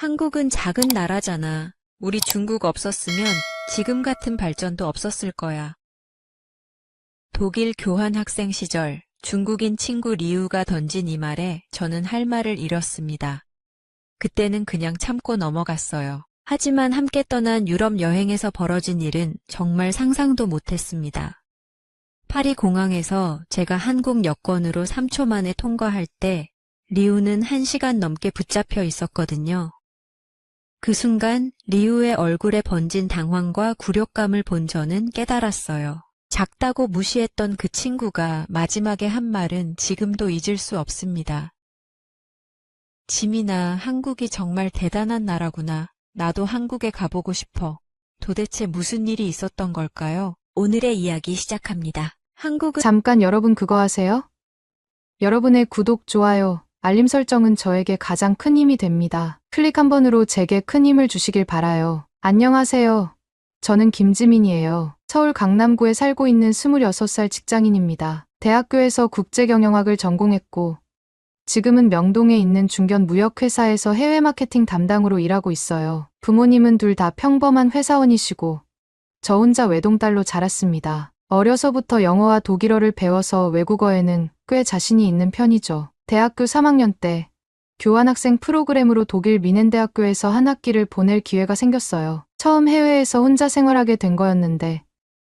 한국은 작은 나라잖아. 우리 중국 없었으면 지금 같은 발전도 없었을 거야. 독일 교환학생 시절 중국인 친구 리우가 던진 이 말에 저는 할 말을 잃었습니다. 그때는 그냥 참고 넘어갔어요. 하지만 함께 떠난 유럽 여행에서 벌어진 일은 정말 상상도 못했습니다. 파리 공항에서 제가 한국 여권으로 3초 만에 통과할 때 리우는 1시간 넘게 붙잡혀 있었거든요. 그 순간 리우의 얼굴에 번진 당황과 굴욕감을 본 저는 깨달았어요. 작다고 무시했던 그 친구가 마지막에 한 말은 지금도 잊을 수 없습니다. 지민아, 한국이 정말 대단한 나라구나. 나도 한국에 가보고 싶어. 도대체 무슨 일이 있었던 걸까요? 오늘의 이야기 시작합니다. 한국은 잠깐 여러분 그거 아세요? 여러분의 구독, 좋아요, 알림 설정은 저에게 가장 큰 힘이 됩니다. 클릭 한 번으로 제게 큰 힘을 주시길 바라요. 안녕하세요. 저는 김지민이에요. 서울 강남구에 살고 있는 26살 직장인입니다. 대학교에서 국제경영학을 전공했고 지금은 명동에 있는 중견 무역회사에서 해외 마케팅 담당으로 일하고 있어요. 부모님은 둘 다 평범한 회사원이시고 저 혼자 외동딸로 자랐습니다. 어려서부터 영어와 독일어를 배워서 외국어에는 꽤 자신이 있는 편이죠. 대학교 3학년 때 교환학생 프로그램으로 독일 미넨대학교에서 한 학기를 보낼 기회가 생겼어요. 처음 해외에서 혼자 생활하게 된 거였는데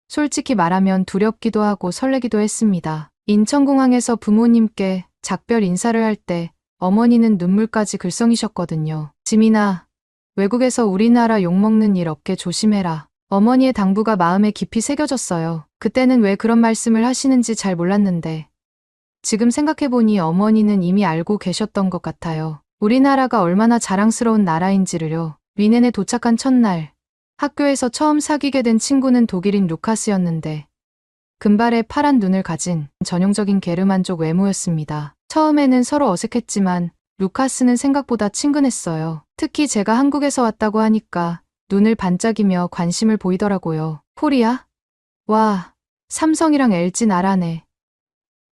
솔직히 말하면 두렵기도 하고 설레기도 했습니다. 인천공항에서 부모님께 작별 인사를 할 때 어머니는 눈물까지 글썽이셨거든요. 지민아, 외국에서 우리나라 욕먹는 일 없게 조심해라. 어머니의 당부가 마음에 깊이 새겨졌어요. 그때는 왜 그런 말씀을 하시는지 잘 몰랐는데 지금 생각해보니 어머니는 이미 알고 계셨던 것 같아요. 우리나라가 얼마나 자랑스러운 나라인지를요. 미넨에 도착한 첫날 학교에서 처음 사귀게 된 친구는 독일인 루카스였는데 금발에 파란 눈을 가진 전형적인 게르만족 외모였습니다. 처음에는 서로 어색했지만 루카스는 생각보다 친근했어요. 특히 제가 한국에서 왔다고 하니까 눈을 반짝이며 관심을 보이더라고요. 코리아? 와, 삼성이랑 LG 나라네.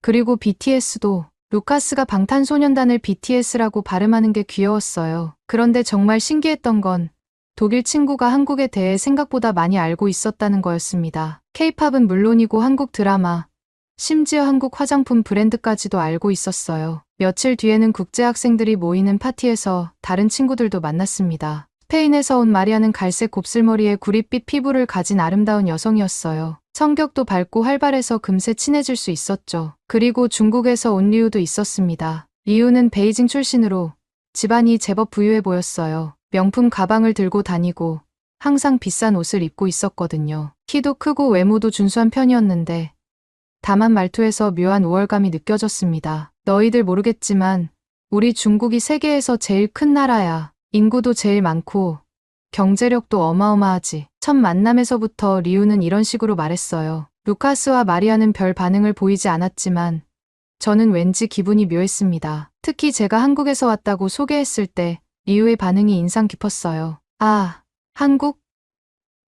그리고 BTS도 루카스가 방탄소년단을 BTS라고 발음하는 게 귀여웠어요. 그런데 정말 신기했던 건 독일 친구가 한국에 대해 생각보다 많이 알고 있었다는 거였습니다. K-팝은 물론이고 한국 드라마, 심지어 한국 화장품 브랜드까지도 알고 있었어요. 며칠 뒤에는 국제학생들이 모이는 파티에서 다른 친구들도 만났습니다. 스페인에서 온 마리아는 갈색 곱슬머리에 구릿빛 피부를 가진 아름다운 여성이었어요. 성격도 밝고 활발해서 금세 친해질 수 있었죠. 그리고 중국에서 온 리우도 있었습니다. 리우는 베이징 출신으로 집안이 제법 부유해 보였어요. 명품 가방을 들고 다니고 항상 비싼 옷을 입고 있었거든요. 키도 크고 외모도 준수한 편이었는데 다만 말투에서 묘한 우월감이 느껴졌습니다. 너희들 모르겠지만 우리 중국이 세계에서 제일 큰 나라야. 인구도 제일 많고 경제력도 어마어마하지. 첫 만남에서부터 리우는 이런 식으로 말했어요. 루카스와 마리아는 별 반응을 보이지 않았지만 저는 왠지 기분이 묘했습니다. 특히 제가 한국에서 왔다고 소개했을 때 리우의 반응이 인상 깊었어요. 아, 한국?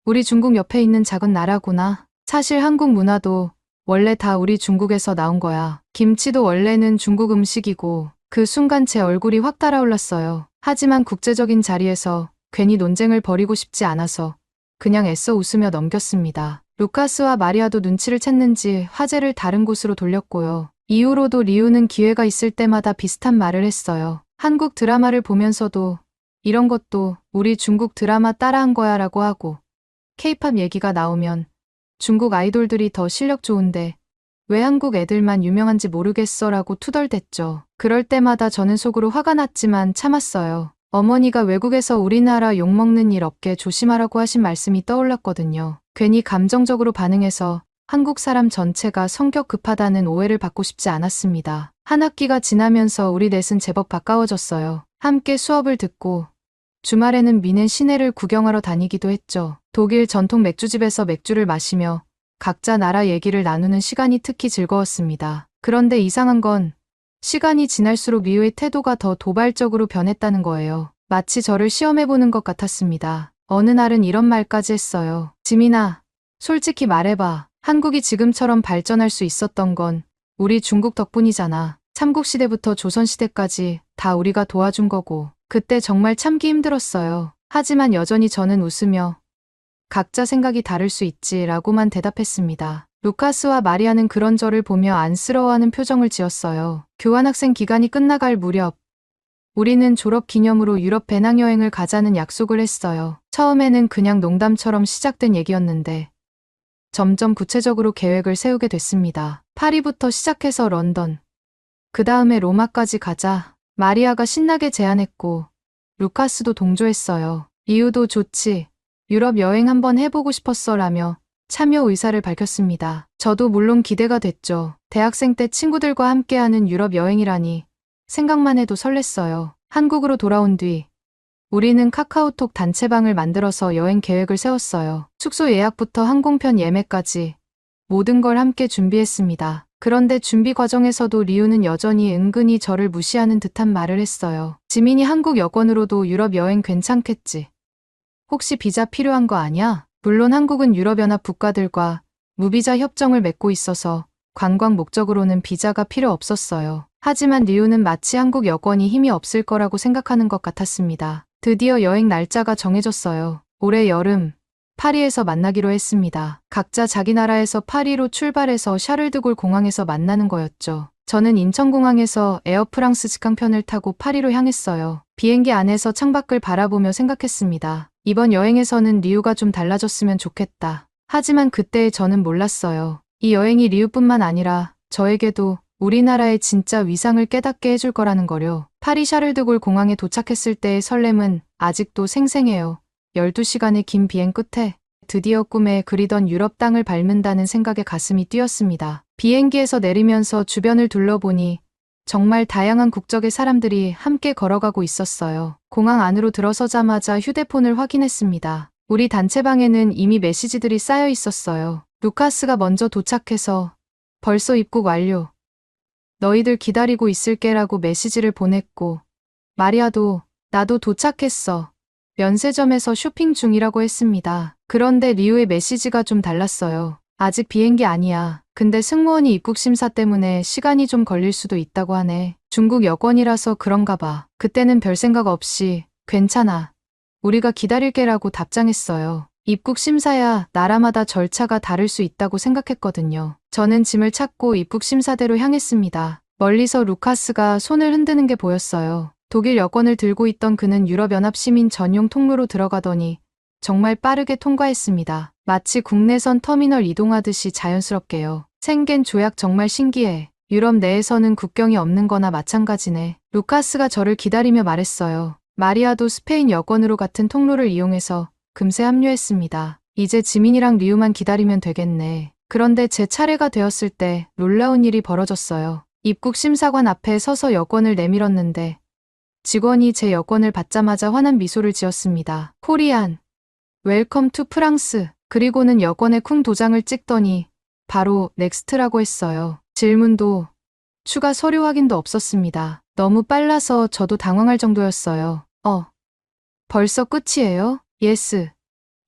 우리 중국 옆에 있는 작은 나라구나. 사실 한국 문화도 원래 다 우리 중국에서 나온 거야. 김치도 원래는 중국 음식이고 그 순간 제 얼굴이 확 달아올랐어요. 하지만 국제적인 자리에서 괜히 논쟁을 벌이고 싶지 않아서 그냥 애써 웃으며 넘겼습니다. 루카스와 마리아도 눈치를 챘는지 화제를 다른 곳으로 돌렸고요. 이후로도 리우는 기회가 있을 때마다 비슷한 말을 했어요. 한국 드라마를 보면서도 이런 것도 우리 중국 드라마 따라한 거야 라고 하고 K-팝 얘기가 나오면 중국 아이돌들이 더 실력 좋은데 왜 한국 애들만 유명한지 모르겠어 라고 투덜댔죠. 그럴 때마다 저는 속으로 화가 났지만 참았어요. 어머니가 외국에서 우리나라 욕먹는 일 없게 조심하라고 하신 말씀이 떠올랐거든요. 괜히 감정적으로 반응해서 한국 사람 전체가 성격 급하다는 오해를 받고 싶지 않았습니다. 한 학기가 지나면서 우리 넷은 제법 가까워졌어요. 함께 수업을 듣고 주말에는 미넨 시내를 구경하러 다니기도 했죠. 독일 전통 맥주집에서 맥주를 마시며 각자 나라 얘기를 나누는 시간이 특히 즐거웠습니다. 그런데 이상한 건 시간이 지날수록 리우의 태도가 더 도발적으로 변했다는 거예요. 마치 저를 시험해보는 것 같았습니다. 어느 날은 이런 말까지 했어요. 지민아, 솔직히 말해봐. 한국이 지금처럼 발전할 수 있었던 건 우리 중국 덕분이잖아. 삼국시대부터 조선시대까지 다 우리가 도와준 거고. 그때 정말 참기 힘들었어요. 하지만 여전히 저는 웃으며 각자 생각이 다를 수 있지라고만 대답했습니다. 루카스와 마리아는 그런 저를 보며 안쓰러워하는 표정을 지었어요. 교환학생 기간이 끝나갈 무렵 우리는 졸업 기념으로 유럽 배낭여행을 가자는 약속을 했어요. 처음에는 그냥 농담처럼 시작된 얘기였는데 점점 구체적으로 계획을 세우게 됐습니다. 파리부터 시작해서 런던, 그 다음에 로마까지 가자. 마리아가 신나게 제안했고 루카스도 동조했어요. 이유도 좋지. 유럽 여행 한번 해보고 싶었어 라며 참여 의사를 밝혔습니다. 저도 물론 기대가 됐죠. 대학생 때 친구들과 함께하는 유럽 여행이라니 생각만 해도 설렜어요. 한국으로 돌아온 뒤 우리는 카카오톡 단체방을 만들어서 여행 계획을 세웠어요. 숙소 예약부터 항공편 예매까지 모든 걸 함께 준비했습니다. 그런데 준비 과정에서도 리우는 여전히 은근히 저를 무시하는 듯한 말을 했어요. 지민이 한국 여권으로도 유럽 여행 괜찮겠지. 혹시 비자 필요한 거 아냐? 물론 한국은 유럽연합 국가들과 무비자 협정을 맺고 있어서 관광 목적으로는 비자가 필요 없었어요. 하지만 리우는 마치 한국 여권이 힘이 없을 거라고 생각하는 것 같았습니다. 드디어 여행 날짜가 정해졌어요. 올해 여름 파리에서 만나기로 했습니다. 각자 자기 나라에서 파리로 출발해서 샤를드골 공항에서 만나는 거였죠. 저는 인천공항에서 에어프랑스 직항편을 타고 파리로 향했어요. 비행기 안에서 창밖을 바라보며 생각했습니다. 이번 여행에서는 리우가 좀 달라졌으면 좋겠다. 하지만 그때 저는 몰랐어요. 이 여행이 리우뿐만 아니라 저에게도 우리나라의 진짜 위상을 깨닫게 해줄 거라는 거요. 파리 샤를드골 공항에 도착했을 때의 설렘은 아직도 생생해요. 12시간의 긴 비행 끝에 드디어 꿈에 그리던 유럽 땅을 밟는다는 생각에 가슴이 뛰었습니다. 비행기에서 내리면서 주변을 둘러보니 정말 다양한 국적의 사람들이 함께 걸어가고 있었어요. 공항 안으로 들어서자마자 휴대폰을 확인했습니다. 우리 단체방에는 이미 메시지들이 쌓여 있었어요. 루카스가 먼저 도착해서 벌써 입국 완료. 너희들 기다리고 있을게라고 메시지를 보냈고 마리아도 나도 도착했어. 면세점에서 쇼핑 중이라고 했습니다. 그런데 리우의 메시지가 좀 달랐어요. 아직 비행기 아니야. 근데 승무원이 입국 심사 때문에 시간이 좀 걸릴 수도 있다고 하네. 중국 여권이라서 그런가 봐. 그때는 별 생각 없이 괜찮아. 우리가 기다릴게라고 답장했어요. 입국 심사야 나라마다 절차가 다를 수 있다고 생각했거든요. 저는 짐을 찾고 입국 심사대로 향했습니다. 멀리서 루카스가 손을 흔드는 게 보였어요. 독일 여권을 들고 있던 그는 유럽연합 시민 전용 통로로 들어가더니 정말 빠르게 통과했습니다. 마치 국내선 터미널 이동하듯이 자연스럽게요. 생겐 조약 정말 신기해. 유럽 내에서는 국경이 없는 거나 마찬가지네. 루카스가 저를 기다리며 말했어요. 마리아도 스페인 여권으로 같은 통로를 이용해서 금세 합류했습니다. 이제 지민이랑 리우만 기다리면 되겠네. 그런데 제 차례가 되었을 때 놀라운 일이 벌어졌어요. 입국 심사관 앞에 서서 여권을 내밀었는데 직원이 제 여권을 받자마자 환한 미소를 지었습니다. 코리안, 웰컴 투 프랑스. 그리고는 여권에 쿵 도장을 찍더니 바로 넥스트라고 했어요. 질문도 추가 서류 확인도 없었습니다. 너무 빨라서 저도 당황할 정도였어요. 벌써 끝이에요? 예스.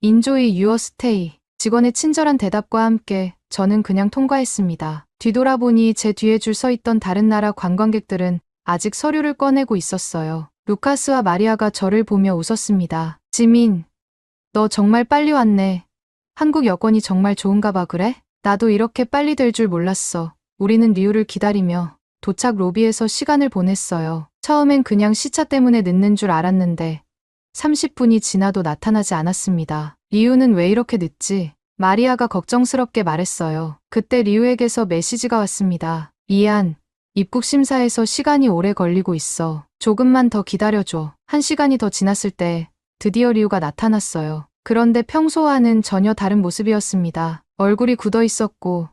인조이 유어 스테이. 직원의 친절한 대답과 함께 저는 그냥 통과했습니다. 뒤돌아보니 제 뒤에 줄 서 있던 다른 나라 관광객들은 아직 서류를 꺼내고 있었어요. 루카스와 마리아가 저를 보며 웃었습니다. 지민, 너 정말 빨리 왔네. 한국 여권이 정말 좋은가 봐 그래? 나도 이렇게 빨리 될 줄 몰랐어. 우리는 리우를 기다리며 도착 로비에서 시간을 보냈어요. 처음엔 그냥 시차 때문에 늦는 줄 알았는데 30분이 지나도 나타나지 않았습니다. 리우는 왜 이렇게 늦지? 마리아가 걱정스럽게 말했어요. 그때 리우에게서 메시지가 왔습니다. 미안. 입국 심사에서 시간이 오래 걸리고 있어. 조금만 더 기다려줘. 1시간이 더 지났을 때 드디어 리우가 나타났어요. 그런데 평소와는 전혀 다른 모습이었습니다. 얼굴이 굳어 있었고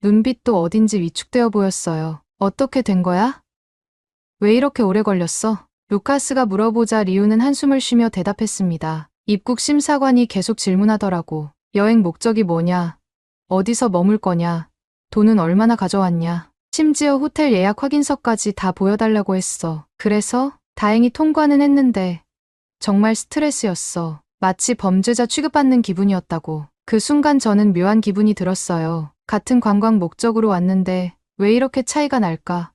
눈빛도 어딘지 위축되어 보였어요. 어떻게 된 거야? 왜 이렇게 오래 걸렸어? 루카스가 물어보자 리우는 한숨을 쉬며 대답했습니다. 입국 심사관이 계속 질문하더라고. 여행 목적이 뭐냐? 어디서 머물 거냐? 돈은 얼마나 가져왔냐? 심지어 호텔 예약 확인서까지 다 보여달라고 했어. 그래서 다행히 통과는 했는데 정말 스트레스였어. 마치 범죄자 취급받는 기분이었다고. 그 순간 저는 묘한 기분이 들었어요. 같은 관광 목적으로 왔는데 왜 이렇게 차이가 날까?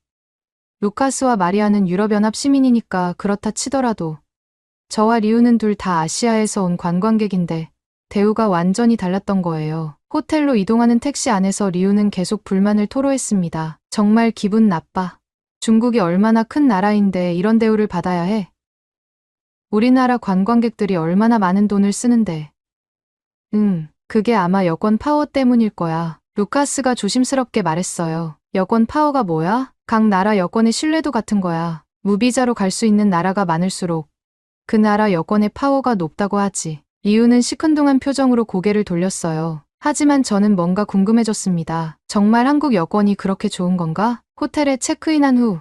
루카스와 마리아는 유럽연합 시민이니까 그렇다 치더라도 저와 리우는 둘 다 아시아에서 온 관광객인데 대우가 완전히 달랐던 거예요. 호텔로 이동하는 택시 안에서 리우는 계속 불만을 토로했습니다. 정말 기분 나빠. 중국이 얼마나 큰 나라인데 이런 대우를 받아야 해. 우리나라 관광객들이 얼마나 많은 돈을 쓰는데. 그게 아마 여권 파워 때문일 거야. 루카스가 조심스럽게 말했어요. 여권 파워가 뭐야? 각 나라 여권의 신뢰도 같은 거야. 무비자로 갈 수 있는 나라가 많을수록 그 나라 여권의 파워가 높다고 하지. 리우는 시큰둥한 표정으로 고개를 돌렸어요. 하지만 저는 뭔가 궁금해졌습니다. 정말 한국 여권이 그렇게 좋은 건가? 호텔에 체크인한 후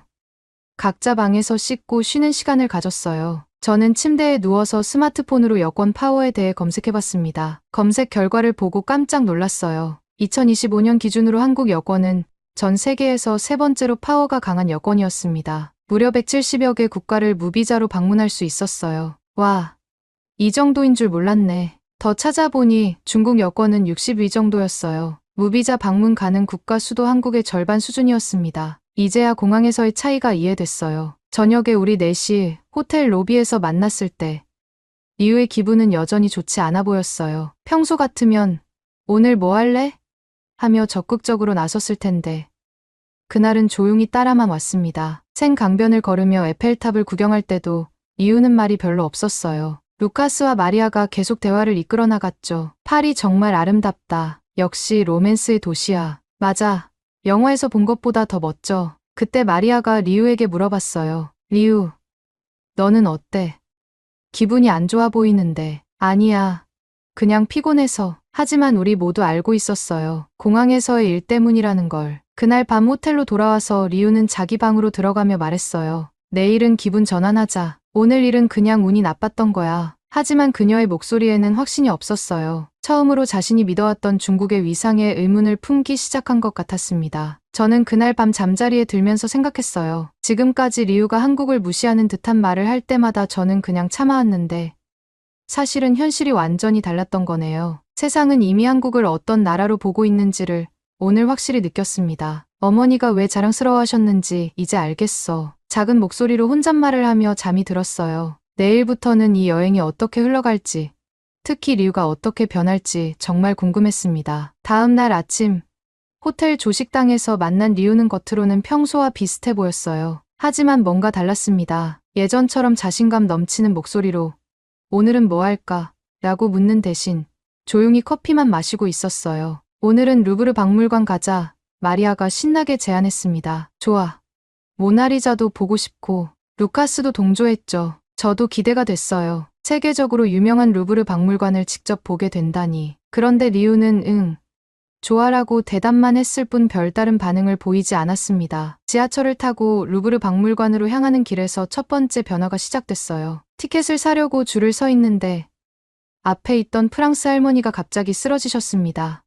각자 방에서 씻고 쉬는 시간을 가졌어요. 저는 침대에 누워서 스마트폰으로 여권 파워에 대해 검색해봤습니다. 검색 결과를 보고 깜짝 놀랐어요. 2025년 기준으로 한국 여권은 전 세계에서 세 번째로 파워가 강한 여권이었습니다. 무려 170여 개 국가를 무비자로 방문할 수 있었어요. 와, 이 정도인 줄 몰랐네. 더 찾아보니 중국 여권은 60위 정도였어요. 무비자 방문 가능 국가 수도 한국의 절반 수준이었습니다. 이제야 공항에서의 차이가 이해됐어요. 저녁에 우리 넷이 호텔 로비에서 만났을 때 리우의 기분은 여전히 좋지 않아 보였어요. 평소 같으면 오늘 뭐 할래? 하며 적극적으로 나섰을 텐데 그날은 조용히 따라만 왔습니다. 생강변을 걸으며 에펠탑을 구경할 때도 리우는 말이 별로 없었어요. 루카스와 마리아가 계속 대화를 이끌어 나갔죠. 파리 정말 아름답다. 역시 로맨스의 도시야. 맞아. 영화에서 본 것보다 더 멋져. 그때 마리아가 리우에게 물어봤어요. 리우, 너는 어때? 기분이 안 좋아 보이는데. 아니야. 그냥 피곤해서. 하지만 우리 모두 알고 있었어요. 공항에서의 일 때문이라는 걸. 그날 밤 호텔로 돌아와서 리우는 자기 방으로 들어가며 말했어요. 내일은 기분 전환하자. 오늘 일은 그냥 운이 나빴던 거야. 하지만 그녀의 목소리에는 확신이 없었어요. 처음으로 자신이 믿어왔던 중국의 위상에 의문을 품기 시작한 것 같았습니다. 저는 그날 밤 잠자리에 들면서 생각했어요. 지금까지 리우가 한국을 무시하는 듯한 말을 할 때마다 저는 그냥 참아왔는데 사실은 현실이 완전히 달랐던 거네요. 세상은 이미 한국을 어떤 나라로 보고 있는지를 오늘 확실히 느꼈습니다. 어머니가 왜 자랑스러워하셨는지 이제 알겠어. 작은 목소리로 혼잣말을 하며 잠이 들었어요. 내일부터는 이 여행이 어떻게 흘러갈지, 특히 리우가 어떻게 변할지 정말 궁금했습니다. 다음 날 아침, 호텔 조식당에서 만난 리우는 겉으로는 평소와 비슷해 보였어요. 하지만 뭔가 달랐습니다. 예전처럼 자신감 넘치는 목소리로 오늘은 뭐 할까? 라고 묻는 대신 조용히 커피만 마시고 있었어요. 오늘은 루브르 박물관 가자. 마리아가 신나게 제안했습니다. 좋아. 모나리자도 보고 싶고 루카스도 동조했죠. 저도 기대가 됐어요. 세계적으로 유명한 루브르 박물관을 직접 보게 된다니. 그런데 리우는 좋아라고 대답만 했을 뿐 별다른 반응을 보이지 않았습니다. 지하철을 타고 루브르 박물관으로 향하는 길에서 첫 번째 변화가 시작됐어요. 티켓을 사려고 줄을 서 있는데 앞에 있던 프랑스 할머니가 갑자기 쓰러지셨습니다.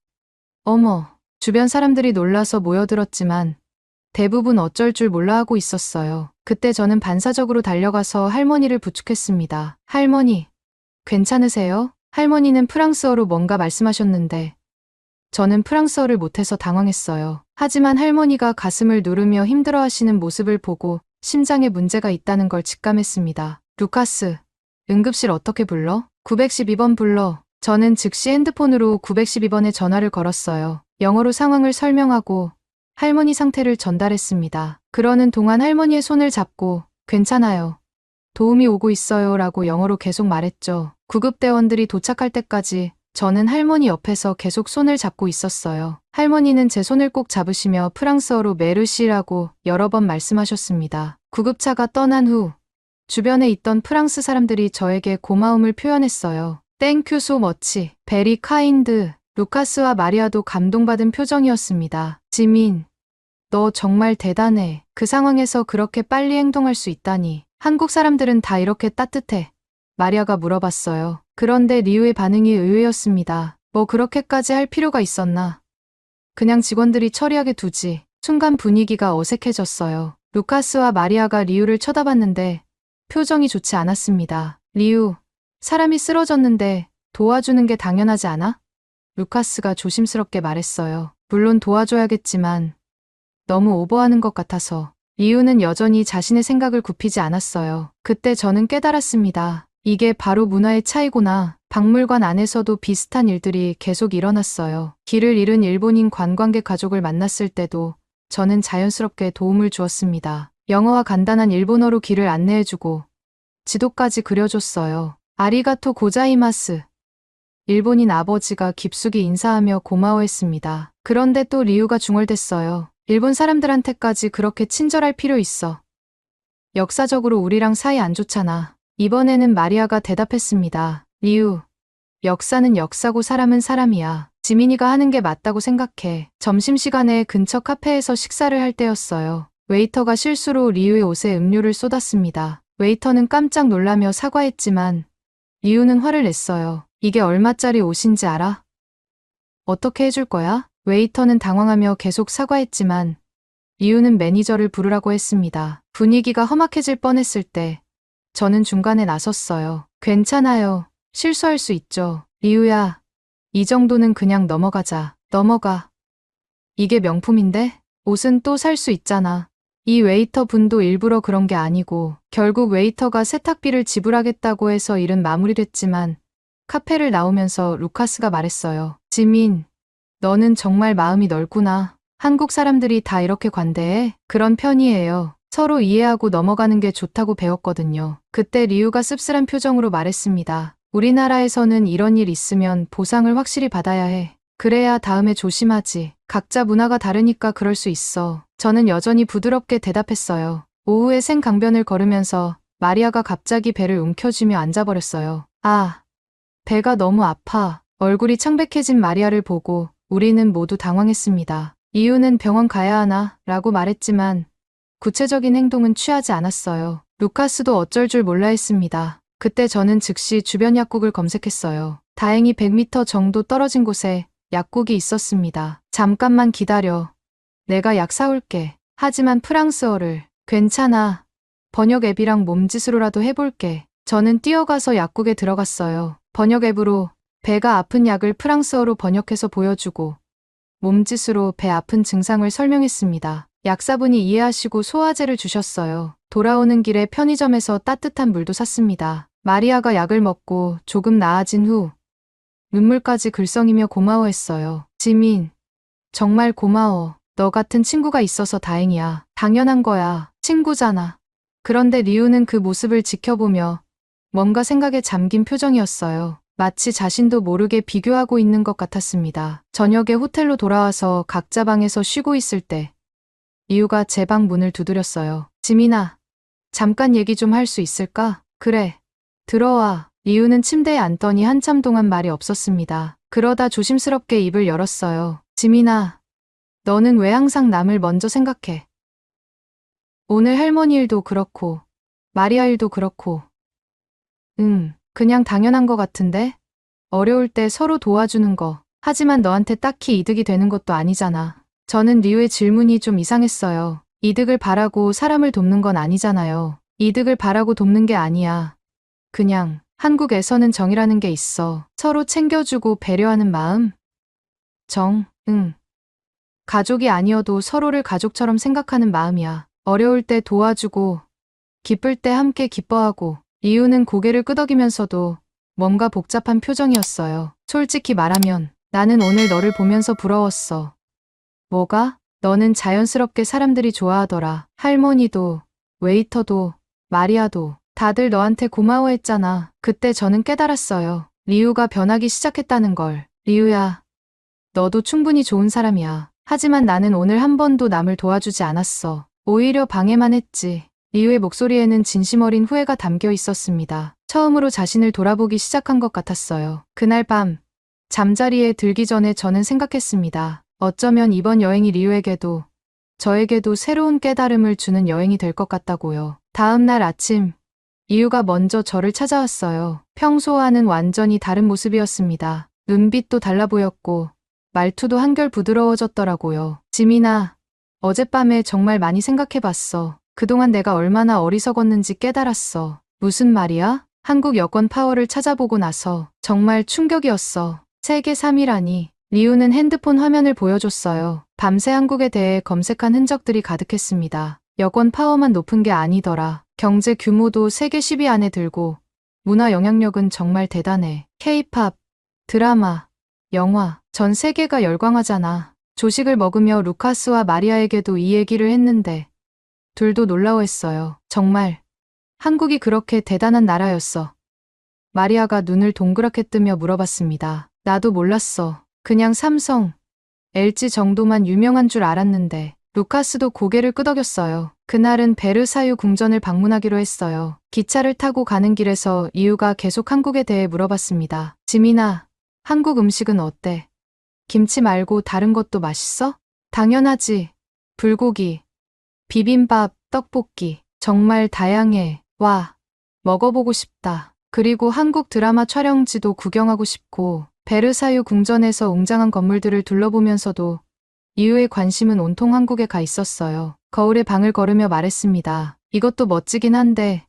어머, 주변 사람들이 놀라서 모여들었지만 대부분 어쩔 줄 몰라 하고 있었어요. 그때 저는 반사적으로 달려가서 할머니를 부축했습니다. 할머니, 괜찮으세요? 할머니는 프랑스어로 뭔가 말씀하셨는데 저는 프랑스어를 못해서 당황했어요. 하지만 할머니가 가슴을 누르며 힘들어하시는 모습을 보고 심장에 문제가 있다는 걸 직감했습니다. 루카스, 응급실 어떻게 불러? 912번 불러. 저는 즉시 핸드폰으로 912번에 전화를 걸었어요. 영어로 상황을 설명하고 할머니 상태를 전달했습니다. 그러는 동안 할머니의 손을 잡고 괜찮아요. 도움이 오고 있어요 라고 영어로 계속 말했죠. 구급대원들이 도착할 때까지 저는 할머니 옆에서 계속 손을 잡고 있었어요. 할머니는 제 손을 꼭 잡으시며 프랑스어로 메르시라고 여러 번 말씀하셨습니다. 구급차가 떠난 후 주변에 있던 프랑스 사람들이 저에게 고마움을 표현했어요. 땡큐 소 머치, 베리 카인드. 루카스와 마리아도 감동받은 표정이었습니다. 지민, 너 정말 대단해. 그 상황에서 그렇게 빨리 행동할 수 있다니. 한국 사람들은 다 이렇게 따뜻해. 마리아가 물어봤어요. 그런데 리우의 반응이 의외였습니다. 뭐 그렇게까지 할 필요가 있었나? 그냥 직원들이 처리하게 두지. 순간 분위기가 어색해졌어요. 루카스와 마리아가 리우를 쳐다봤는데 표정이 좋지 않았습니다. 리우, 사람이 쓰러졌는데 도와주는 게 당연하지 않아? 루카스가 조심스럽게 말했어요. 물론 도와줘야겠지만 너무 오버하는 것 같아서. 리우는 여전히 자신의 생각을 굽히지 않았어요. 그때 저는 깨달았습니다. 이게 바로 문화의 차이구나. 박물관 안에서도 비슷한 일들이 계속 일어났어요. 길을 잃은 일본인 관광객 가족을 만났을 때도 저는 자연스럽게 도움을 주었습니다. 영어와 간단한 일본어로 길을 안내해주고 지도까지 그려줬어요. 아리가토 고자이마스. 일본인 아버지가 깊숙이 인사하며 고마워했습니다. 그런데 또 리우가 중얼댔어요. 일본 사람들한테까지 그렇게 친절할 필요 있어. 역사적으로 우리랑 사이 안 좋잖아. 이번에는 마리아가 대답했습니다. 리우, 역사는 역사고 사람은 사람이야. 지민이가 하는 게 맞다고 생각해. 점심시간에 근처 카페에서 식사를 할 때였어요. 웨이터가 실수로 리우의 옷에 음료를 쏟았습니다. 웨이터는 깜짝 놀라며 사과했지만 리우는 화를 냈어요. 이게 얼마짜리 옷인지 알아? 어떻게 해줄 거야? 웨이터는 당황하며 계속 사과했지만 리우는 매니저를 부르라고 했습니다. 분위기가 험악해질 뻔했을 때 저는 중간에 나섰어요. 괜찮아요. 실수할 수 있죠. 리우야, 이 정도는 그냥 넘어가자. 넘어가. 이게 명품인데? 옷은 또 살 수 있잖아. 이 웨이터 분도 일부러 그런 게 아니고 결국 웨이터가 세탁비를 지불하겠다고 해서 일은 마무리됐지만 카페를 나오면서 루카스가 말했어요. 지민, 너는 정말 마음이 넓구나. 한국 사람들이 다 이렇게 관대해? 그런 편이에요. 서로 이해하고 넘어가는 게 좋다고 배웠거든요. 그때 리우가 씁쓸한 표정으로 말했습니다. 우리나라에서는 이런 일 있으면 보상을 확실히 받아야 해. 그래야 다음에 조심하지. 각자 문화가 다르니까 그럴 수 있어. 저는 여전히 부드럽게 대답했어요. 오후에 생강변을 걸으면서 마리아가 갑자기 배를 움켜쥐며 앉아버렸어요. 아, 배가 너무 아파. 얼굴이 창백해진 마리아를 보고 우리는 모두 당황했습니다. 이유는 병원 가야 하나? 라고 말했지만 구체적인 행동은 취하지 않았어요. 루카스도 어쩔 줄 몰라 했습니다. 그때 저는 즉시 주변 약국을 검색했어요. 다행히 100m 정도 떨어진 곳에 약국이 있었습니다. 잠깐만 기다려. 내가 약 사올게. 하지만 프랑스어를. 괜찮아. 번역 앱이랑 몸짓으로라도 해볼게. 저는 뛰어가서 약국에 들어갔어요. 번역 앱으로 배가 아픈 약을 프랑스어로 번역해서 보여주고 몸짓으로 배 아픈 증상을 설명했습니다. 약사분이 이해하시고 소화제를 주셨어요. 돌아오는 길에 편의점에서 따뜻한 물도 샀습니다. 마리아가 약을 먹고 조금 나아진 후 눈물까지 글썽이며 고마워했어요. 지민, 정말 고마워. 너 같은 친구가 있어서 다행이야. 당연한 거야. 친구잖아. 그런데 리우는 그 모습을 지켜보며 뭔가 생각에 잠긴 표정이었어요. 마치 자신도 모르게 비교하고 있는 것 같았습니다. 저녁에 호텔로 돌아와서 각자 방에서 쉬고 있을 때 리우가 제 방 문을 두드렸어요. 지민아, 잠깐 얘기 좀 할 수 있을까? 그래. 들어와. 리우는 침대에 앉더니 한참 동안 말이 없었습니다. 그러다 조심스럽게 입을 열었어요. 지민아, 너는 왜 항상 남을 먼저 생각해? 오늘 할머니 일도 그렇고, 마리아 일도 그렇고. 그냥 당연한 것 같은데? 어려울 때 서로 도와주는 거. 하지만 너한테 딱히 이득이 되는 것도 아니잖아. 저는 리우의 질문이 좀 이상했어요. 이득을 바라고 사람을 돕는 건 아니잖아요. 이득을 바라고 돕는 게 아니야. 그냥 한국에서는 정이라는 게 있어. 서로 챙겨주고 배려하는 마음? 정, 응. 가족이 아니어도 서로를 가족처럼 생각하는 마음이야. 어려울 때 도와주고, 기쁠 때 함께 기뻐하고. 리우는 고개를 끄덕이면서도 뭔가 복잡한 표정이었어요. 솔직히 말하면 나는 오늘 너를 보면서 부러웠어. 뭐가? 너는 자연스럽게 사람들이 좋아하더라. 할머니도, 웨이터도, 마리아도 다들 너한테 고마워했잖아. 그때 저는 깨달았어요. 리우가 변하기 시작했다는 걸. 리우야, 너도 충분히 좋은 사람이야. 하지만 나는 오늘 한 번도 남을 도와주지 않았어. 오히려 방해만 했지. 리우의 목소리에는 진심 어린 후회가 담겨 있었습니다. 처음으로 자신을 돌아보기 시작한 것 같았어요. 그날 밤, 잠자리에 들기 전에 저는 생각했습니다. 어쩌면 이번 여행이 리우에게도, 저에게도 새로운 깨달음을 주는 여행이 될 것 같다고요. 다음 날 아침, 리우가 먼저 저를 찾아왔어요. 평소와는 완전히 다른 모습이었습니다. 눈빛도 달라 보였고, 말투도 한결 부드러워졌더라고요. 지민아, 어젯밤에 정말 많이 생각해봤어. 그동안 내가 얼마나 어리석었는지 깨달았어. 무슨 말이야? 한국 여권 파워를 찾아보고 나서 정말 충격이었어. 세계 3위라니. 리우는 핸드폰 화면을 보여줬어요. 밤새 한국에 대해 검색한 흔적들이 가득했습니다. 여권 파워만 높은 게 아니더라. 경제 규모도 세계 10위 안에 들고 문화 영향력은 정말 대단해. K-팝, 드라마, 영화, 전 세계가 열광하잖아. 조식을 먹으며 루카스와 마리아에게도 이 얘기를 했는데 둘도 놀라워했어요. 정말 한국이 그렇게 대단한 나라였어. 마리아가 눈을 동그랗게 뜨며 물어봤습니다. 나도 몰랐어. 그냥 삼성, LG 정도만 유명한 줄 알았는데. 루카스도 고개를 끄덕였어요. 그날은 베르사유 궁전을 방문하기로 했어요. 기차를 타고 가는 길에서 리우가 계속 한국에 대해 물어봤습니다. 지민아, 한국 음식은 어때? 김치 말고 다른 것도 맛있어? 당연하지. 불고기, 비빔밥, 떡볶이. 정말 다양해. 와, 먹어보고 싶다. 그리고 한국 드라마 촬영지도 구경하고 싶고, 베르사유 궁전에서 웅장한 건물들을 둘러보면서도 리우의 관심은 온통 한국에 가 있었어요. 거울에 방을 걸으며 말했습니다. 이것도 멋지긴 한데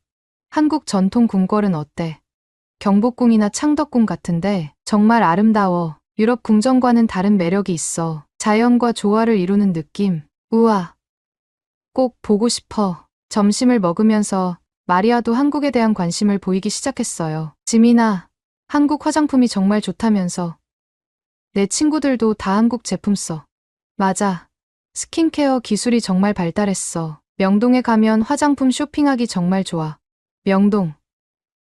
한국 전통 궁궐은 어때? 경복궁이나 창덕궁 같은데 정말 아름다워. 유럽 궁전과는 다른 매력이 있어. 자연과 조화를 이루는 느낌. 우와, 꼭 보고 싶어. 점심을 먹으면서 마리아도 한국에 대한 관심을 보이기 시작했어요. 지민아, 한국 화장품이 정말 좋다면서. 내 친구들도 다 한국 제품 써. 맞아. 스킨케어 기술이 정말 발달했어. 명동에 가면 화장품 쇼핑하기 정말 좋아. 명동.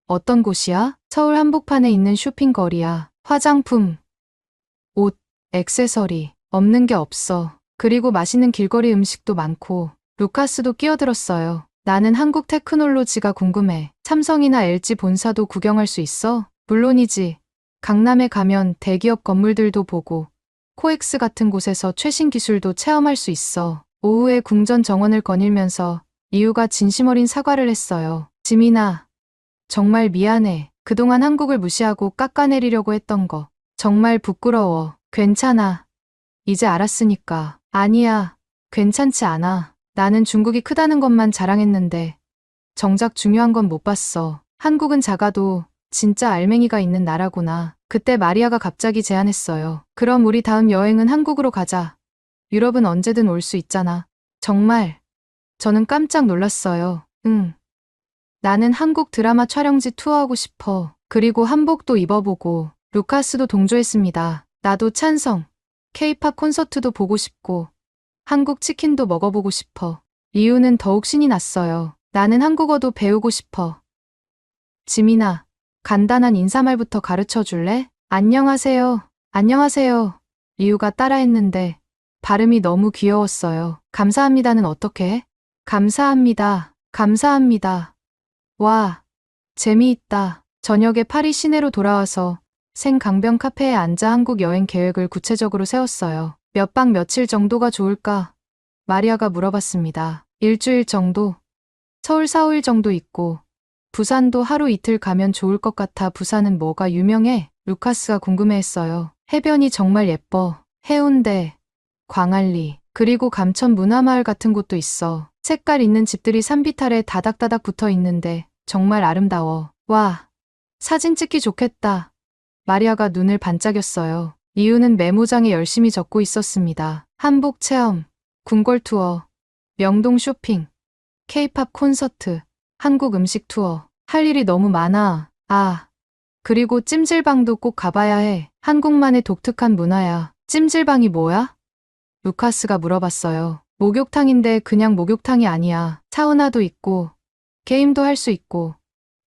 어떤 곳이야? 서울 한복판에 있는 쇼핑거리야. 화장품, 옷, 액세서리. 없는 게 없어. 그리고 맛있는 길거리 음식도 많고. 루카스도 끼어들었어요. 나는 한국 테크놀로지가 궁금해. 삼성이나 LG 본사도 구경할 수 있어? 물론이지. 강남에 가면 대기업 건물들도 보고 코엑스 같은 곳에서 최신 기술도 체험할 수 있어. 오후에 궁전 정원을 거닐면서 리우가 진심 어린 사과를 했어요. 지민아, 정말 미안해. 그동안 한국을 무시하고 깎아내리려고 했던 거. 정말 부끄러워. 괜찮아. 이제 알았으니까. 아니야. 괜찮지 않아. 나는 중국이 크다는 것만 자랑했는데 정작 중요한 건 못 봤어. 한국은 작아도 진짜 알맹이가 있는 나라구나. 그때 마리아가 갑자기 제안했어요. 그럼 우리 다음 여행은 한국으로 가자. 유럽은 언제든 올 수 있잖아. 정말. 저는 깜짝 놀랐어요. 응. 나는 한국 드라마 촬영지 투어하고 싶어. 그리고 한복도 입어보고. 루카스도 동조했습니다. 나도 찬성. K-팝 콘서트도 보고 싶고. 한국 치킨도 먹어보고 싶어. 리우는 더욱 신이 났어요. 나는 한국어도 배우고 싶어. 지민아, 간단한 인사말부터 가르쳐 줄래? 안녕하세요. 안녕하세요. 리우가 따라했는데 발음이 너무 귀여웠어요. 감사합니다는 어떻게 해? 감사합니다. 감사합니다. 와, 재미있다. 저녁에 파리 시내로 돌아와서 생강변 카페에 앉아 한국 여행 계획을 구체적으로 세웠어요. 몇 박 며칠 정도가 좋을까? 마리아가 물어봤습니다. 일주일 정도? 서울 4, 5일 정도 있고 부산도 하루 이틀 가면 좋을 것 같아. 부산은 뭐가 유명해? 루카스가 궁금해했어요. 해변이 정말 예뻐. 해운대, 광안리, 그리고 감천 문화마을 같은 곳도 있어. 색깔 있는 집들이 산비탈에 다닥다닥 붙어 있는데 정말 아름다워. 와, 사진 찍기 좋겠다. 마리아가 눈을 반짝였어요. 리우는 메모장에 열심히 적고 있었습니다. 한복 체험, 궁궐 투어, 명동 쇼핑, K-팝 콘서트, 한국 음식 투어. 할 일이 너무 많아. 아, 그리고 찜질방도 꼭 가봐야 해. 한국만의 독특한 문화야. 찜질방이 뭐야? 루카스가 물어봤어요. 목욕탕인데 그냥 목욕탕이 아니야. 사우나도 있고, 게임도 할 수 있고,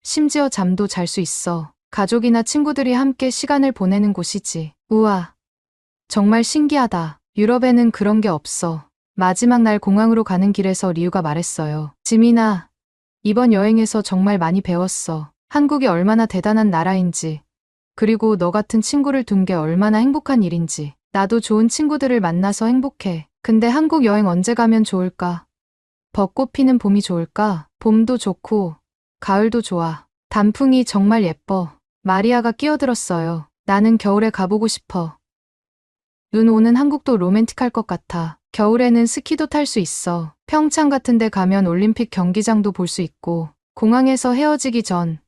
심지어 잠도 잘 수 있어. 가족이나 친구들이 함께 시간을 보내는 곳이지. 우와, 정말 신기하다. 유럽에는 그런 게 없어. 마지막 날 공항으로 가는 길에서 리우가 말했어요. 지민아, 이번 여행에서 정말 많이 배웠어. 한국이 얼마나 대단한 나라인지, 그리고 너 같은 친구를 둔 게 얼마나 행복한 일인지. 나도 좋은 친구들을 만나서 행복해. 근데 한국 여행 언제 가면 좋을까? 벚꽃 피는 봄이 좋을까? 봄도 좋고, 가을도 좋아. 단풍이 정말 예뻐. 마리아가 끼어들었어요. 나는 겨울에 가보고 싶어. 눈 오는 한국도 로맨틱할 것 같아. 겨울에는 스키도 탈 수 있어. 평창 같은 데 가면 올림픽 경기장도 볼 수 있고. 공항에서 헤어지기 전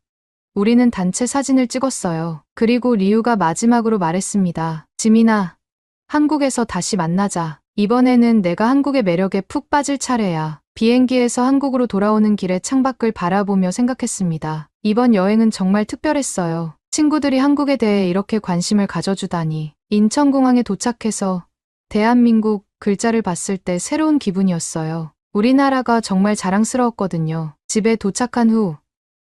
우리는 단체 사진을 찍었어요. 그리고 리우가 마지막으로 말했습니다. 지민아, 한국에서 다시 만나자. 이번에는 내가 한국의 매력에 푹 빠질 차례야. 비행기에서 한국으로 돌아오는 길에 창밖을 바라보며 생각했습니다. 이번 여행은 정말 특별했어요. 친구들이 한국에 대해 이렇게 관심을 가져주다니. 인천공항에 도착해서 대한민국 글자를 봤을 때 새로운 기분이었어요. 우리나라가 정말 자랑스러웠거든요. 집에 도착한 후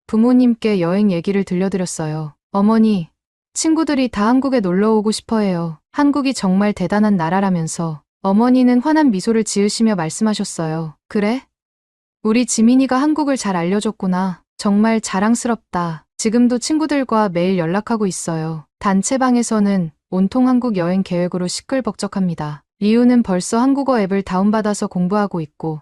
부모님께 여행 얘기를 들려드렸어요. 어머니, 친구들이 다 한국에 놀러 오고 싶어 해요. 한국이 정말 대단한 나라라면서. 어머니는 환한 미소를 지으시며 말씀하셨어요. 그래? 우리 지민이가 한국을 잘 알려줬구나. 정말 자랑스럽다. 지금도 친구들과 매일 연락하고 있어요. 단체방에서는 온통 한국 여행 계획으로 시끌벅적합니다. 리우는 벌써 한국어 앱을 다운받아서 공부하고 있고,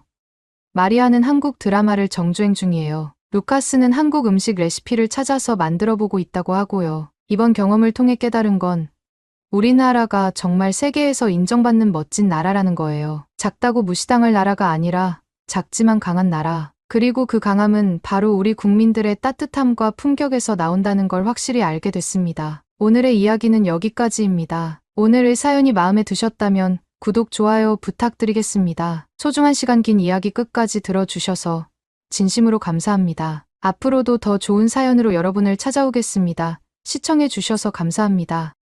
마리아는 한국 드라마를 정주행 중이에요. 루카스는 한국 음식 레시피를 찾아서 만들어보고 있다고 하고요. 이번 경험을 통해 깨달은 건 우리나라가 정말 세계에서 인정받는 멋진 나라라는 거예요. 작다고 무시당할 나라가 아니라 작지만 강한 나라. 그리고 그 강함은 바로 우리 국민들의 따뜻함과 품격에서 나온다는 걸 확실히 알게 됐습니다. 오늘의 이야기는 여기까지입니다. 오늘의 사연이 마음에 드셨다면 구독, 좋아요 부탁드리겠습니다. 소중한 시간 긴 이야기 끝까지 들어주셔서 진심으로 감사합니다. 앞으로도 더 좋은 사연으로 여러분을 찾아오겠습니다. 시청해 주셔서 감사합니다.